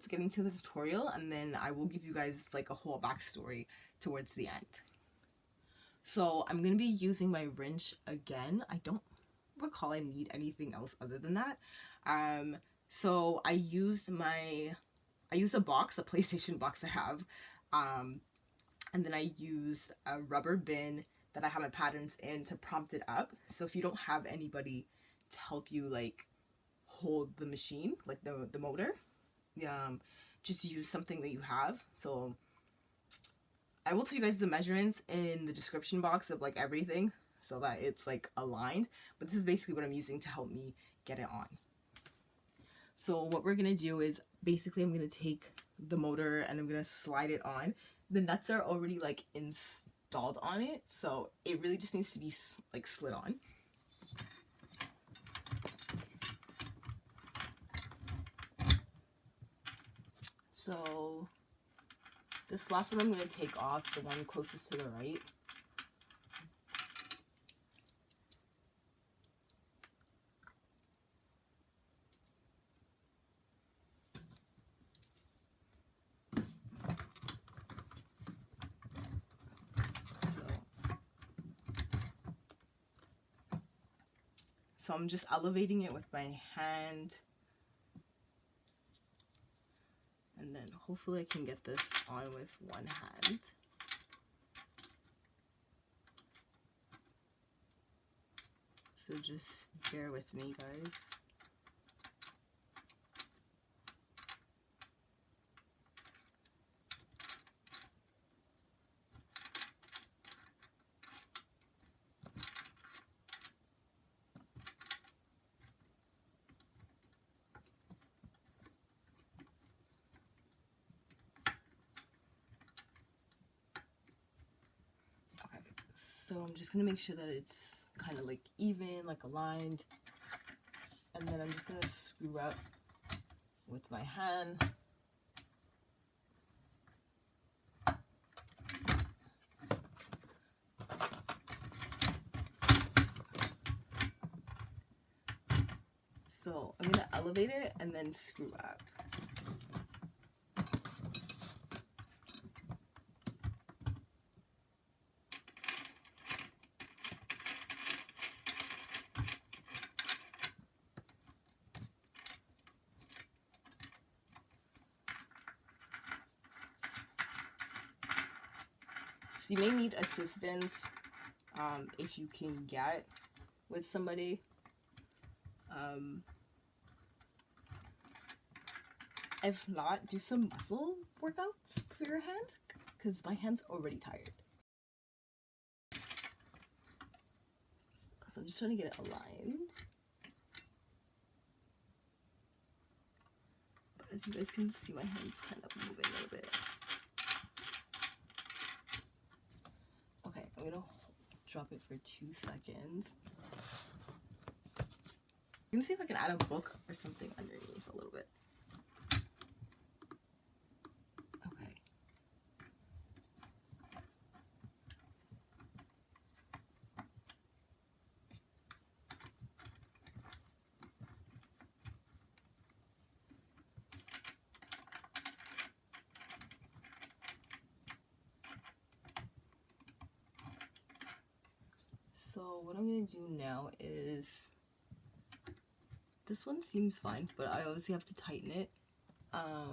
let's get into the tutorial, and then I will give you guys like a whole backstory towards the end. So I'm going to be using my wrench again. I don't recall I need anything else other than that. So I used a box, a PlayStation box I have, and then I used a rubber bin that I have my patterns in to prompt it up. So if you don't have anybody to help you like hold the machine, like the motor, just use something that you have. So I will tell you guys the measurements in the description box of like everything so that it's like aligned, but this is basically what I'm using to help me get it on. So what we're gonna do is basically I'm gonna take the motor and I'm gonna slide it on. The nuts are already like installed on it, so it really just needs to be like slid on. So this last one I'm going to take off, the one closest to the right. So I'm just elevating it with my hand. And then hopefully I can get this on with one hand. So just bear with me, guys. Okay, so I'm just gonna make sure that it's kind of like even, like aligned. And then I'm just gonna screw up with my hand. So I'm gonna elevate it and then screw up. So you may need assistance if you can get with somebody. If not, do some muscle workouts for your hand, because my hand's already tired. So I'm just trying to get it aligned. But as you guys can see, my hand's kind of moving a little bit. Okay, I'm gonna drop it for 2 seconds. I'm gonna see if I can add a book or something underneath a little bit. Okay. So what I'm gonna do now is, this one seems fine, but I obviously have to tighten it. I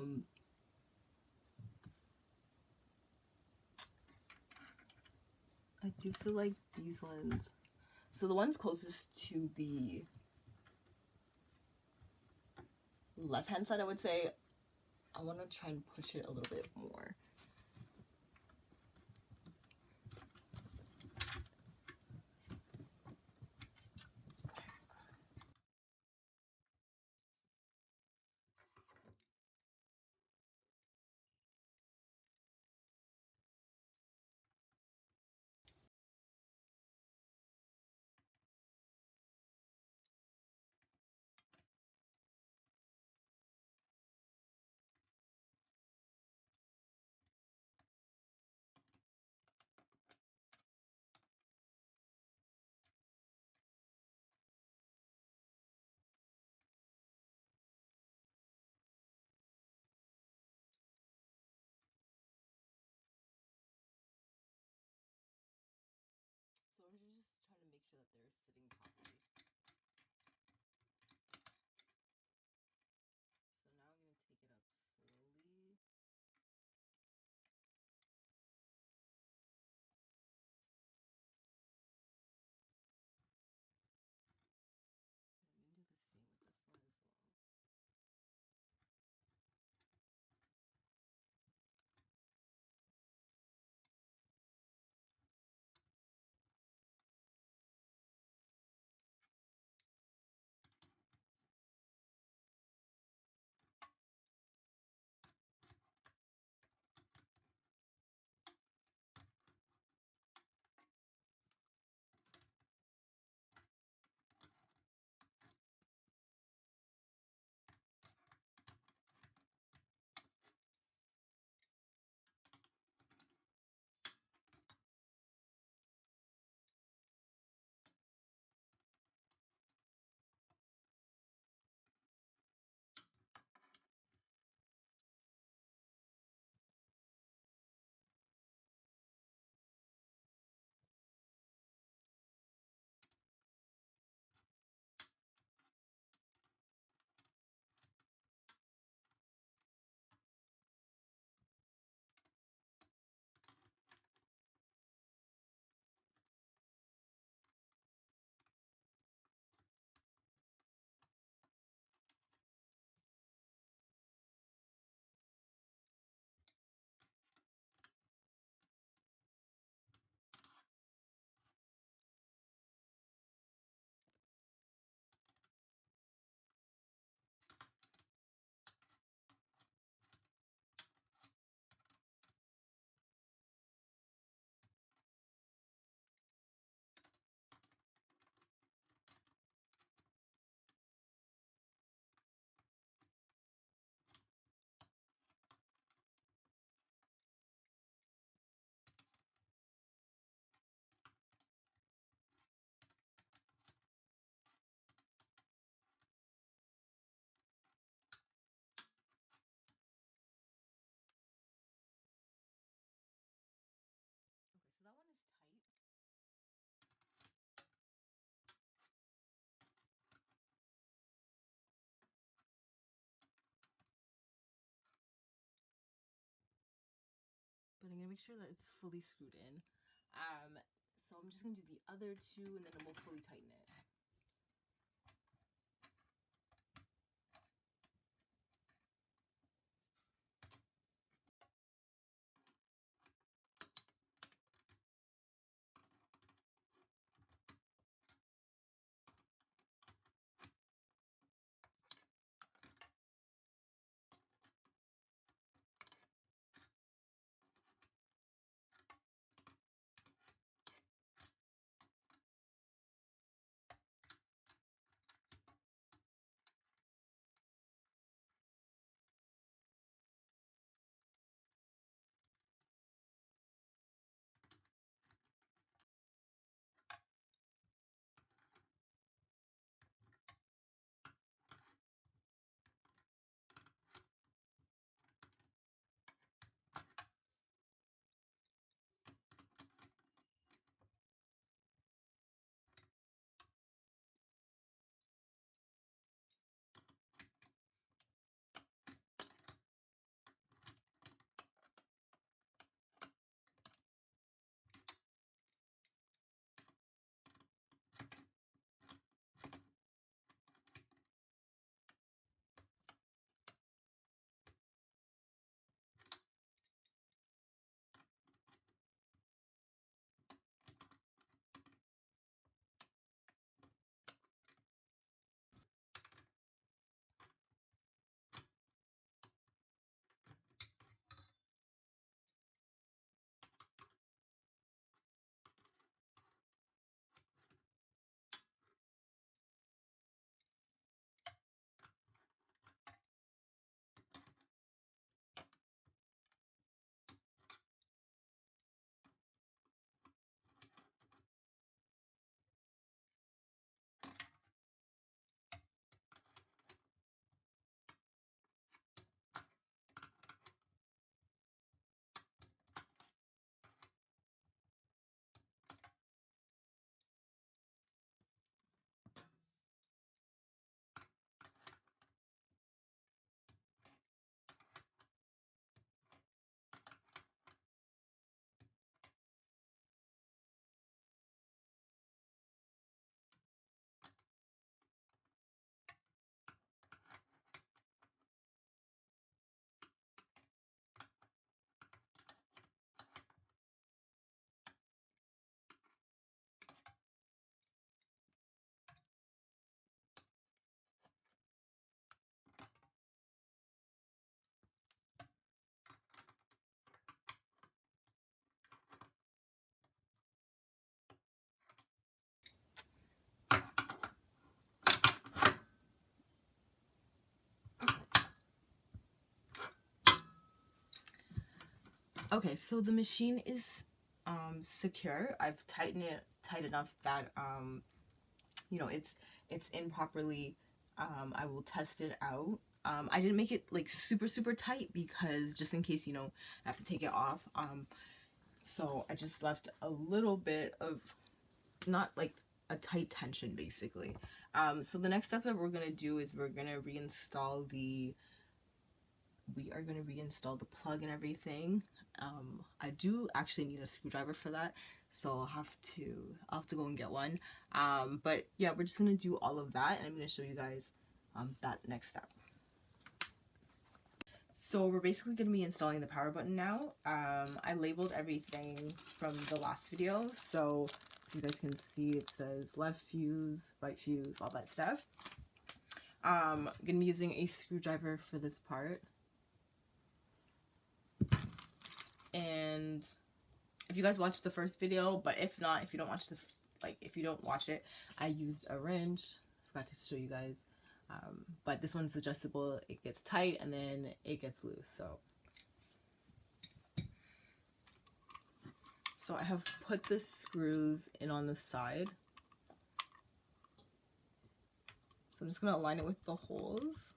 do feel like these ones, so the ones closest to the left hand side, I would say, I want to try and push it a little bit more. gonna make sure that it's fully screwed in. So I'm just gonna do the other two, and then we'll fully tighten it. Okay, so the machine is secure. I've tightened it tight enough that you know, it's in properly. I will test it out. I didn't make it like super tight because just in case, you know, I have to take it off. So I just left a little bit of, not like a tight tension basically. So the next step that we're gonna do is we are gonna reinstall the plug and everything. I do actually need a screwdriver for that, so I'll have to go and get one. But yeah, we're just gonna do all of that, and I'm gonna show you guys that next step. So we're basically gonna be installing the power button now. I labeled everything from the last video, so you guys can see it says left fuse, right fuse, all that stuff. I'm gonna be using a screwdriver for this part. And if you guys watched the first video, but if not, if you don't watch it, I used a wrench. Forgot to show you guys. But this one's adjustable. It gets tight and then it gets loose. So I have put the screws in on the side. So I'm just gonna align it with the holes.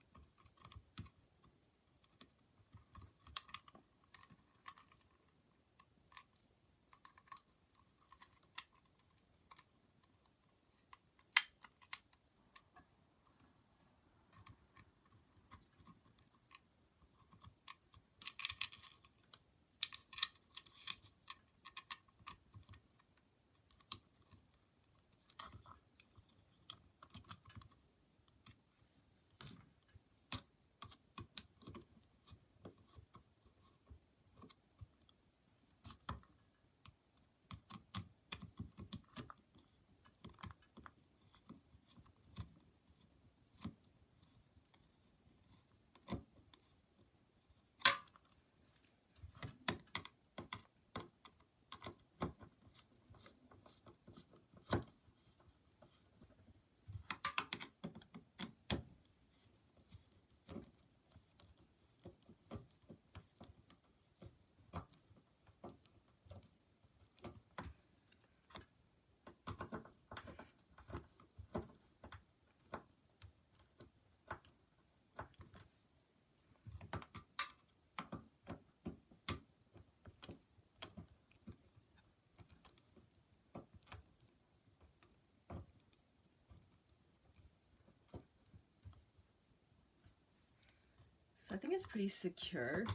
So I think it's pretty secure.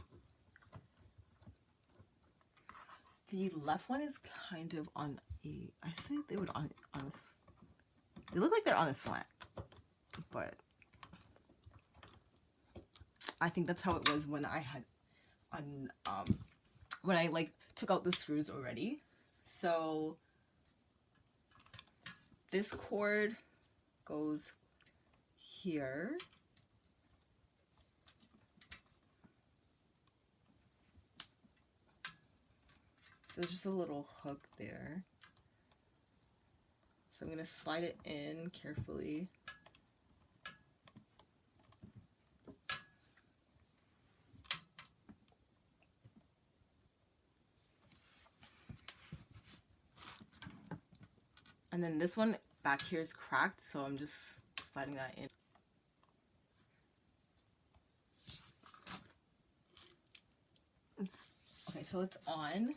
The left one is kind of on a, I think they would on a, they look like they're on a slant, but I think that's how it was when I had on, when I like took out the screws already. So this cord goes here. So there's just a little hook there. So I'm going to slide it in carefully. And then this one back here is cracked, so I'm just sliding that in. Okay, so it's on.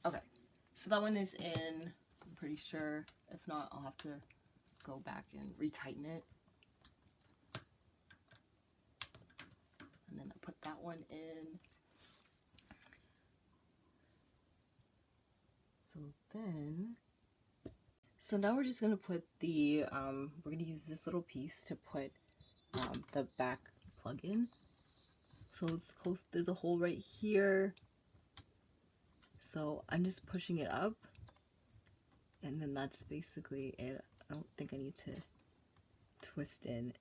Okay, so that one is in, I'm pretty sure. If not, I'll have to go back and retighten it. And then I put that one in. So now we're just gonna put the, we're gonna use this little piece to put the back plug in. So it's close, there's a hole right here. So I'm just pushing it up, and then that's basically it. I don't think I need to twist in.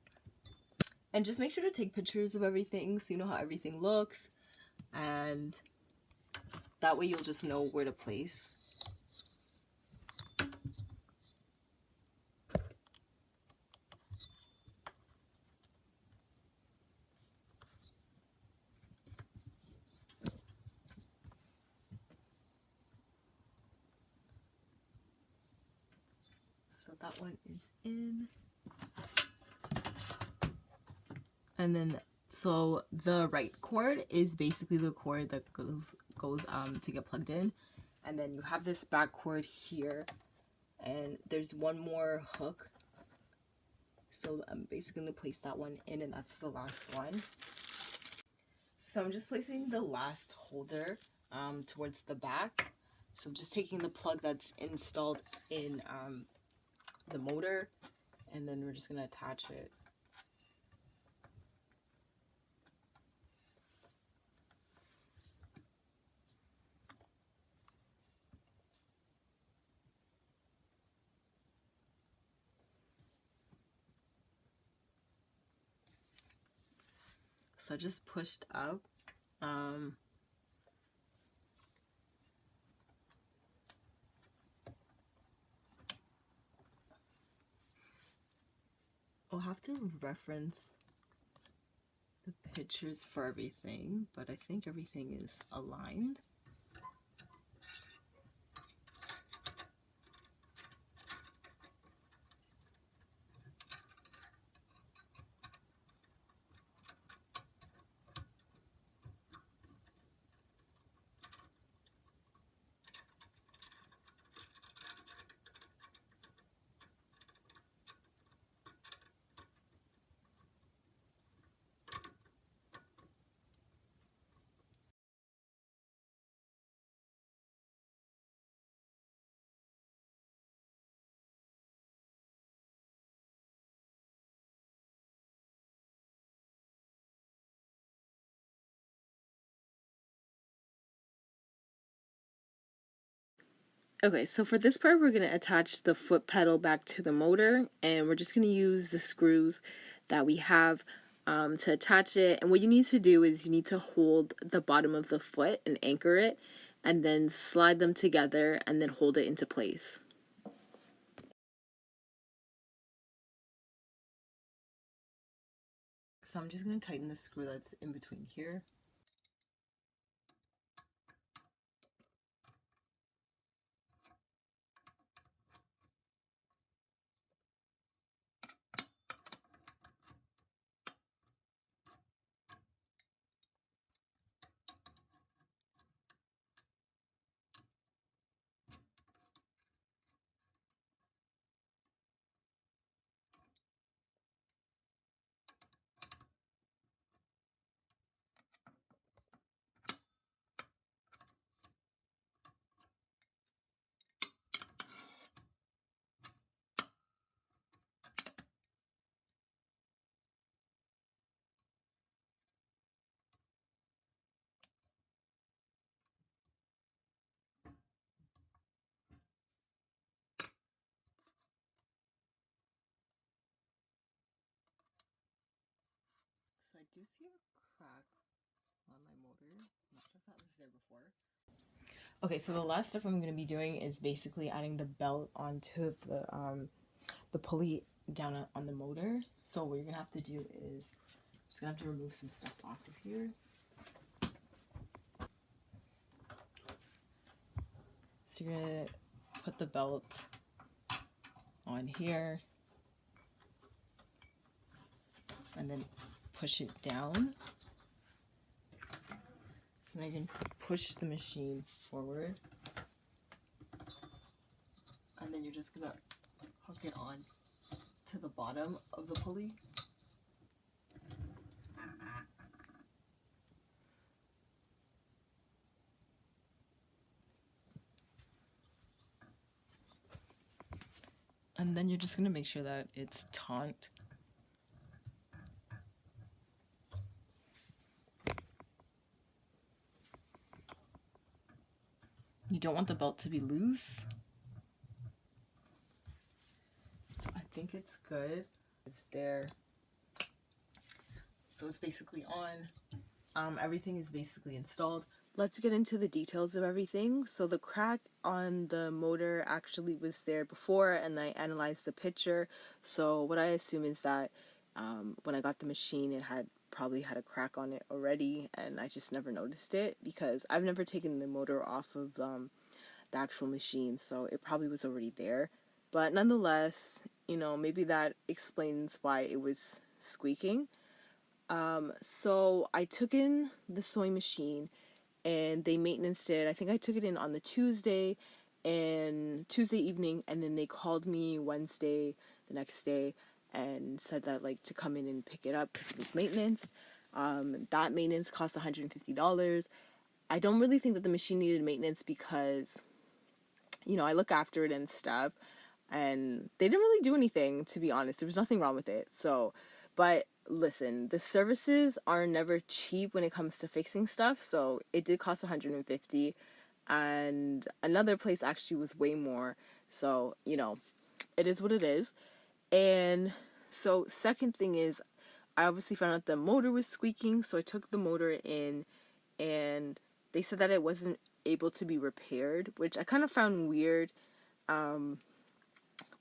And just make sure to take pictures of everything so you know how everything looks, and that way you'll just know where to place. So that one is in. And then, so the right cord is basically the cord that goes to get plugged in. And then you have this back cord here, and there's one more hook. So I'm basically gonna place that one in, and that's the last one. So I'm just placing the last holder towards the back. So I'm just taking the plug that's installed in the motor, and then we're just gonna attach it. So I just pushed up. I'll have to reference the pictures for everything, but I think everything is aligned. Okay, so for this part, we're going to attach the foot pedal back to the motor, and we're just going to use the screws that we have to attach it. And what you need to do is you need to hold the bottom of the foot and anchor it, and then slide them together and then hold it into place. So I'm just going to tighten the screw that's in between here. do see a crack on my motor. I'm not sure if that was there before. Okay, so the last step I'm going to be doing is basically adding the belt onto the pulley down on the motor. So what you're going to have to do is just going to have to remove some stuff off of here. So you're going to put the belt on here and then push it down. So now you can push the machine forward. And then you're just gonna hook it on to the bottom of the pulley. And then you're just gonna make sure that it's taut. You don't want the belt to be loose. So I think it's good. It's there. So it's basically on. Everything is basically installed. Let's get into the details of everything. So the crack on the motor actually was there before, and I analyzed the picture. So what I assume is that when I got the machine, it probably had a crack on it already, and I just never noticed it because I've never taken the motor off of the actual machine, so it probably was already there. But nonetheless, you know, maybe that explains why it was squeaking. So I took in the sewing machine and they maintenanced it. I think I took it in on the Tuesday evening, and then they called me Wednesday the next day and said that like to come in and pick it up because it was maintenance. That maintenance cost $150. I don't really think that the machine needed maintenance because, you know, I look after it and stuff, and they didn't really do anything, to be honest. There was nothing wrong with it. So, but listen, the services are never cheap when it comes to fixing stuff. So it did cost $150, and another place actually was way more. So, you know, it is what it is. And so second thing is, I obviously found out the motor was squeaking. So I took the motor in, and they said that it wasn't able to be repaired, which I kind of found weird.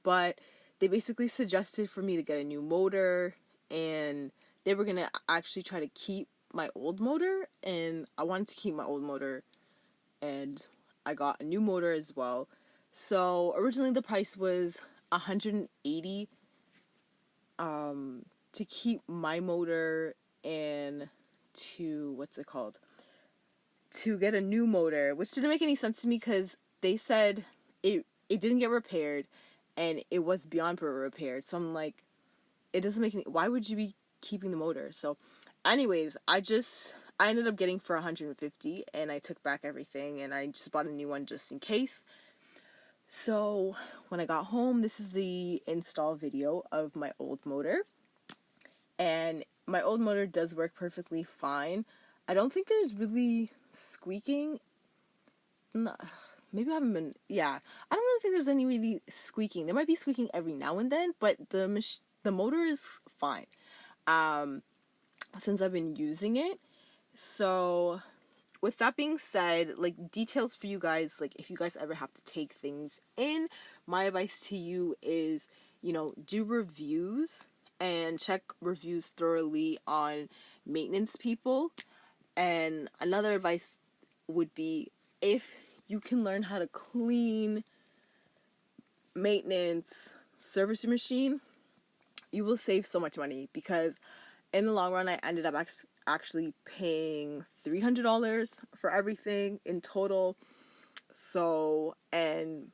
But they basically suggested for me to get a new motor, and they were going to actually try to keep my old motor, and I wanted to keep my old motor, and I got a new motor as well. So originally the price was $180 to keep my motor and to to get a new motor, which didn't make any sense to me because they said it didn't get repaired and it was beyond repair. So I'm like, it doesn't make any, why would you be keeping the motor? So anyways, I ended up getting for $150, and I took back everything and I just bought a new one just in case. So when I got home, this is the install video of my old motor, and my old motor does work perfectly fine. I don't think there's really squeaking. No, maybe I haven't been, yeah, I don't really think there's any really squeaking. There might be squeaking every now and then, but the motor is fine since I've been using it. So with that being said, like, details for you guys, like, if you guys ever have to take things in, my advice to you is, you know, do reviews and check reviews thoroughly on maintenance people. And another advice would be, if you can learn how to clean, maintenance, service your machine, you will save so much money, because in the long run, I ended up actually paying $300 for everything in total. So, and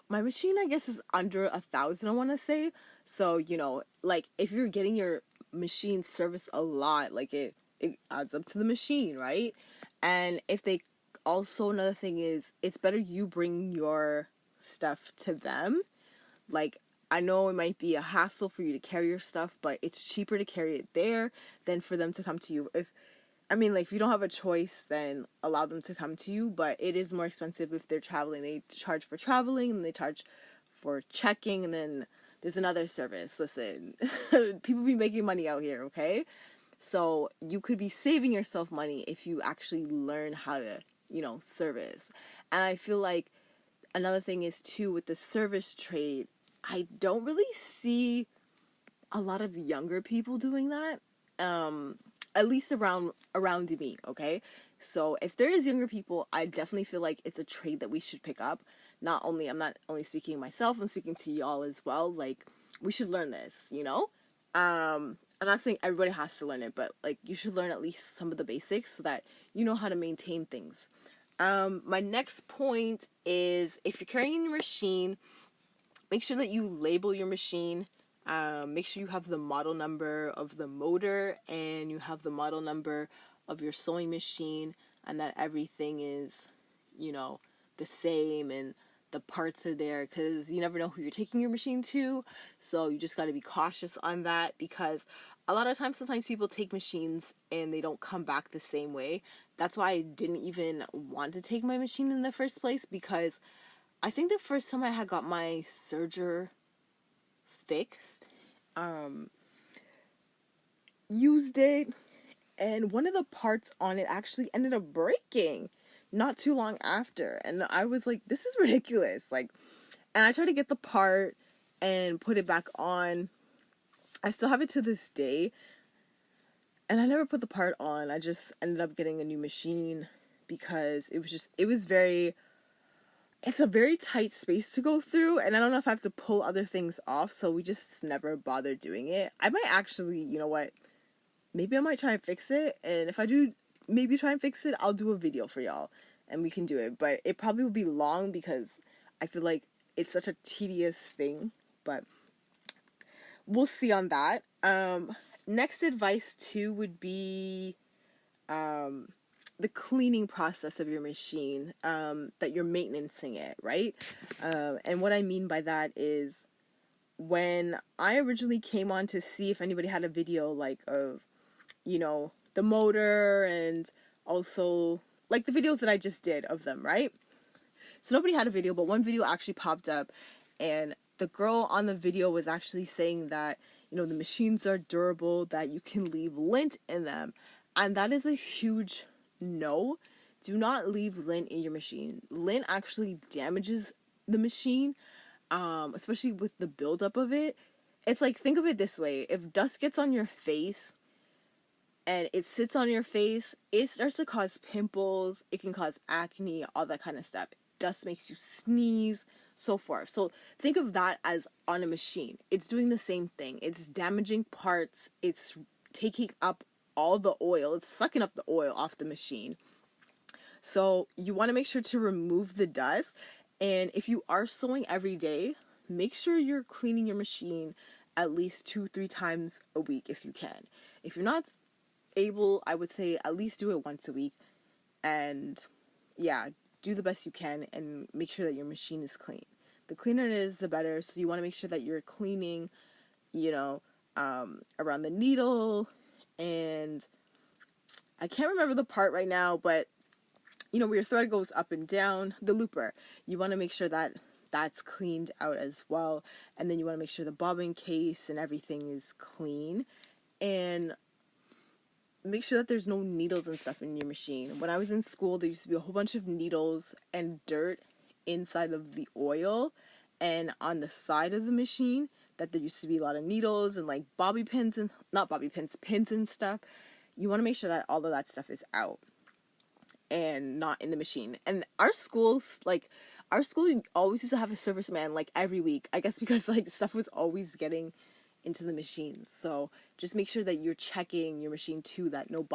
my machine, I guess, is under 1,000, I want to say. So, you know, like, if you're getting your machine serviced a lot, like, it adds up to the machine, right? And if they also, another thing is, it's better you bring your stuff to them. Like, I know it might be a hassle for you to carry your stuff, but it's cheaper to carry it there than for them to come to you. If you don't have a choice, then allow them to come to you, but it is more expensive if they're traveling. They charge for traveling, and they charge for checking, and then there's another service. Listen, people be making money out here, okay? So you could be saving yourself money if you actually learn how to, service. And I feel like another thing is too with the service trade, I don't really see a lot of younger people doing that. At least around me, okay? So if there is younger people, I definitely feel like it's a trade that we should pick up. I'm not only speaking myself, I'm speaking to y'all as well. Like, we should learn this, I'm not saying everybody has to learn it, but like you should learn at least some of the basics so that you know how to maintain things. My next point is if you're carrying your machine, make sure that you label your machine. Make sure you have the model number of the motor and you have the model number of your sewing machine, and that everything is, the same and the parts are there, because you never know who you're taking your machine to. So you just got to be cautious on that, because a lot of times, sometimes people take machines and they don't come back the same way. That's why I didn't even want to take my machine in the first place, because I think the first time I had got my serger fixed, used it, and one of the parts on it actually ended up breaking not too long after. And I was like, this is ridiculous. Like, and I tried to get the part and put it back on. I still have it to this day. And I never put the part on. I just ended up getting a new machine because it's a very tight space to go through, and I don't know if I have to pull other things off, so we just never bothered doing it. I might actually, you know what, maybe I might try and fix it, and if I do maybe try and fix it, I'll do a video for y'all, and we can do it, but it probably will be long because I feel like it's such a tedious thing, but we'll see on that. Next advice too would be, the cleaning process of your machine, that you're maintaining it, right? And what I mean by that is, when I originally came on to see if anybody had a video like of, the motor, and also like the videos that I just did of them, right? So nobody had a video, but one video actually popped up, and the girl on the video was actually saying that, the machines are durable, that you can leave lint in them. And that is a huge no. Do not leave lint in your machine. Lint actually damages the machine, especially with the buildup of it. It's like, think of it this way. If dust gets on your face and it sits on your face, it starts to cause pimples. It can cause acne, all that kind of stuff. Dust makes you sneeze, so forth. So think of that as on a machine. It's doing the same thing. It's damaging parts. It's taking up all the oil. It's sucking up the oil off the machine. So you want to make sure to remove the dust. And if you are sewing every day, make sure you're cleaning your machine at least 2-3 times a week if you can. If you're not able, I would say at least do it once a week. And yeah, do the best you can and make sure that your machine is clean. The cleaner it is, the better. So you want to make sure that you're cleaning, around the needle, and I can't remember the part right now, but where your thread goes up and down, the looper, you want to make sure that that's cleaned out as well. And then you want to make sure the bobbin case and everything is clean, and make sure that there's no needles and stuff in your machine. When I was in school, there used to be a whole bunch of needles and dirt inside of the oil and on the side of the machine, that there used to be a lot of needles and like pins and stuff. You want to make sure that all of that stuff is out and not in the machine. And our school always used to have a serviceman like every week, I guess, because like stuff was always getting into the machine. So just make sure that you're checking your machine too, that no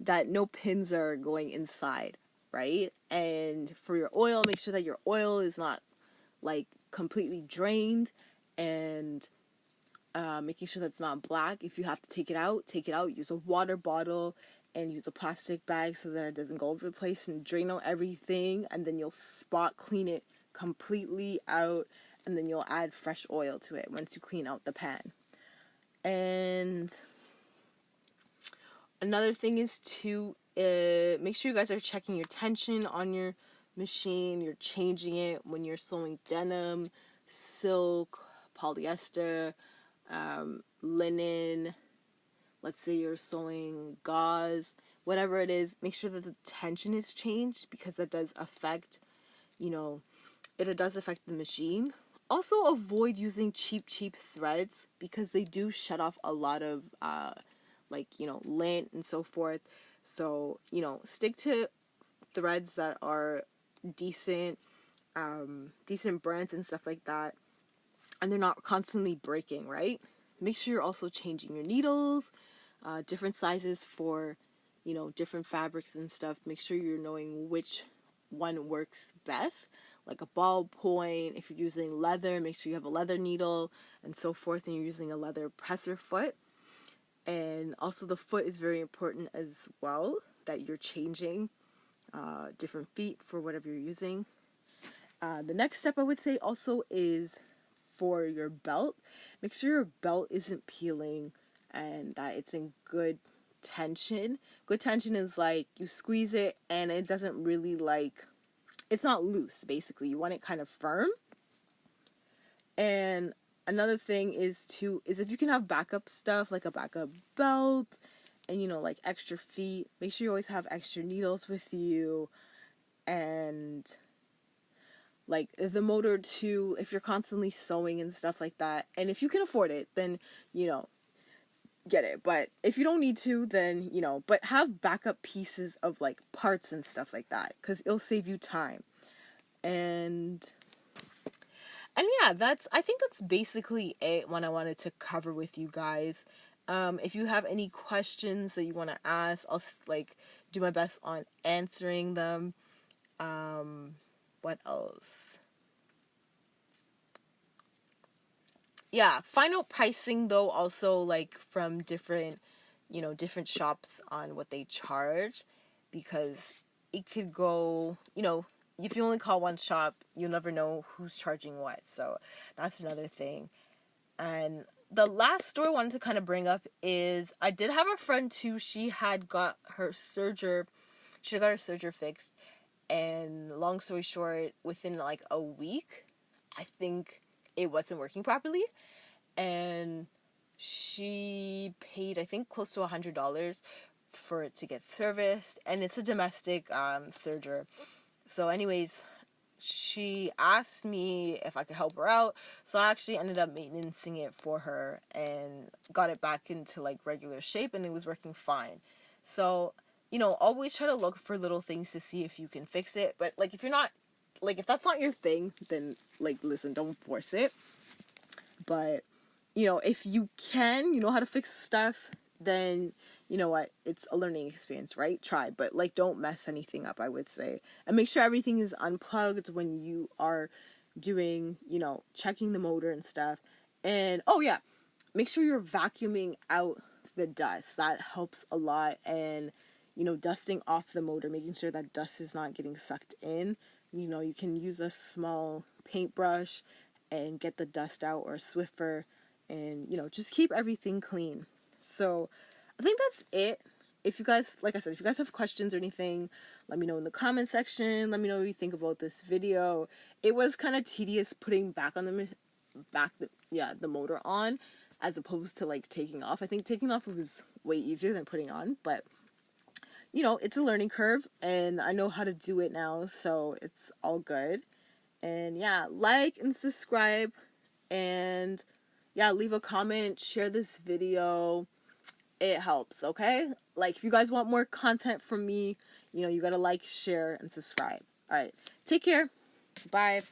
that no pins are going inside, right? And for your oil, make sure that your oil is not like completely drained, and making sure that's not black. If you have to take it out, use a water bottle and use a plastic bag so that it doesn't go over the place, and drain out everything, and then you'll spot clean it completely out, and then you'll add fresh oil to it once you clean out the pan. And another thing is to make sure you guys are checking your tension on your machine. You're changing it when you're sewing denim, silk, polyester, linen, let's say you're sewing gauze, whatever it is, make sure that the tension is changed, because that does affect, it does affect the machine. Also, avoid using cheap threads, because they do shut off a lot of lint and so forth. So, stick to threads that are decent brands and stuff like that, and they're not constantly breaking, right? Make sure you're also changing your needles, different sizes for different fabrics and stuff. Make sure you're knowing which one works best, like a ballpoint. If you're using leather, make sure you have a leather needle and so forth, and you're using a leather presser foot. And also the foot is very important as well, that you're changing different feet for whatever you're using. The next step I would say also is for your belt. Make sure your belt isn't peeling and that it's in good tension. Good tension is like you squeeze it and it doesn't really it's not loose, basically. You want it kind of firm. And another thing is if you can have backup stuff, like a backup belt and like extra feet, make sure you always have extra needles with you, and like the motor too, if you're constantly sewing and stuff like that. And if you can afford it, then get it. But if you don't need to, then but have backup pieces of like parts and stuff like that, because it'll save you time. And yeah, I think that's basically it, what I wanted to cover with you guys. If you have any questions that you want to ask, I'll do my best on answering them. What else? Yeah, find out pricing though, also from different shops on what they charge, because it could go, if you only call one shop, you'll never know who's charging what. So that's another thing. And the last story I wanted to kind of bring up is I did have a friend too. She had got her serger fixed, and long story short, within a week, I think it wasn't working properly, and she paid, I think, close to $100 for it to get serviced, and it's a domestic serger. So anyways, she asked me if I could help her out, so I actually ended up maintaining it for her and got it back into regular shape, and it was working fine. So always try to look for little things to see if you can fix it. But if you're not, if that's not your thing, then listen, don't force it. But if you can, how to fix stuff, then what, it's a learning experience, right? Try, but don't mess anything up, I would say. And make sure everything is unplugged when you are doing, checking the motor and stuff. And oh yeah, make sure you're vacuuming out the dust. That helps a lot. And dusting off the motor, making sure that dust is not getting sucked in. You can use a small paintbrush and get the dust out, or a Swiffer, and just keep everything clean. So I think that's it. If you guys, like I said, if you guys have questions or anything, let me know in the comment section. Let me know what you think about this video. It was kind of tedious putting the motor on, as opposed to taking off. I think taking off was way easier than putting on, but it's a learning curve, and I know how to do it now, so it's all good. And yeah, like and subscribe, and yeah, leave a comment, share this video. It helps, okay? If you guys want more content from me, you gotta share, and subscribe. All right, take care. Bye.